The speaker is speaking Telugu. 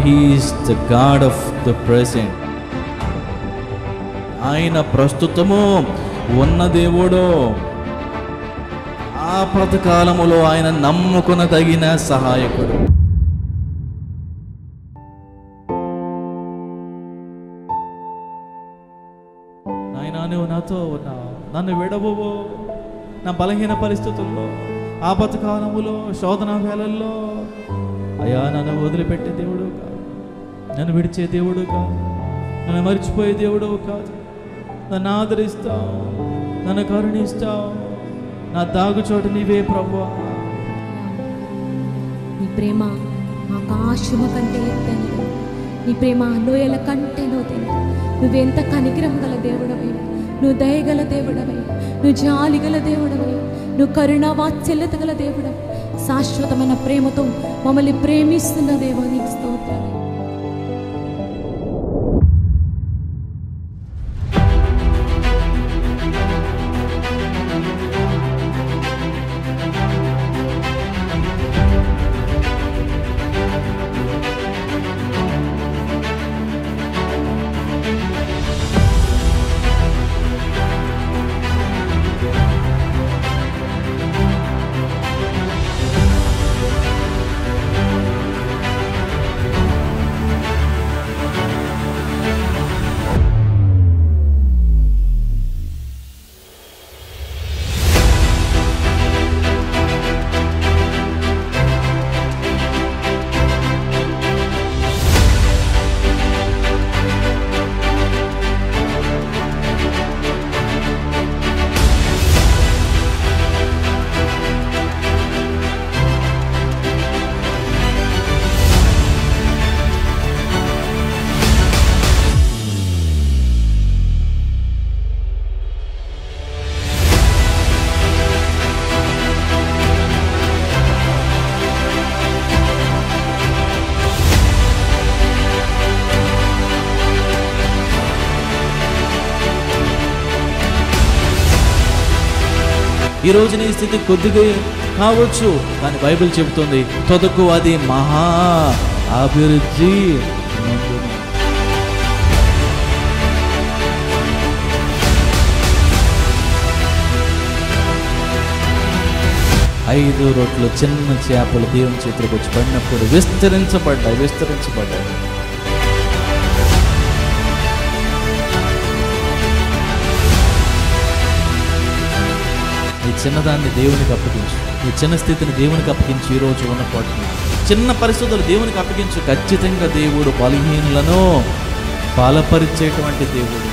He is the God of the present. ఆయన ప్రస్తుతము ఉన్న దేవుడు. ఆపత్కాలములో ఆయన నమ్ముకున్న తగిన సహాయకుడు. నాయనా, నువ్వు నాతో ఉన్నావు, నన్ను విడవవు. నా బలహీన పరిస్థితుల్లో, ఆపత్కాలములో, శోధన వేళల్లో అయ్యా నన్ను వదిలిపెట్టే దేవుడు కాదు, నన్ను విడిచే దేవుడు కాదు, నన్ను మర్చిపోయే దేవుడు కాదు. నన్ను ఆదరిస్తావు, నన్ను కరుణిస్తావు. నా దాగుచోటు నీవే ప్రభువా. నీ ప్రేమ ఆకాశము కంటే ఎత్తైనది, నీ ప్రేమ లోయల కంటే లోతైనది. నువ్వెంత కనికరం గల దేవుడవై, నువ్వు దయగల దేవుడవై, నువ్వు జాలి గల దేవుడవై, నువ్వు కరుణ వాత్సల్యత గల దేవుడవై, శాశ్వతమైన ప్రేమతో మమ్మల్ని ప్రేమిస్తున్న దేవా నీకు స్తోత్రాలు. ఈరోజు నీ స్థితి కొద్దిగా కావచ్చు, కానీ బైబిల్ చెబుతుంది తొదకు అది మహా అభివృద్ధి నొందును. 5 రొట్టెలు చిన్న చేపలు దేవుని చేతులకు వచ్చి పడినప్పుడు విస్తరించబడ్డాయి. నీ చిన్నదాన్ని దేవునికి అప్పగించు, నీ చిన్న స్థితిని దేవునికి అప్పగించు. ఈరోజు ఉన్న పాటు చిన్న పరిస్థితులు దేవునికి అప్పగించు. ఖచ్చితంగా దేవుడు బలహీనులను బలపరిచేటువంటి దేవుడు.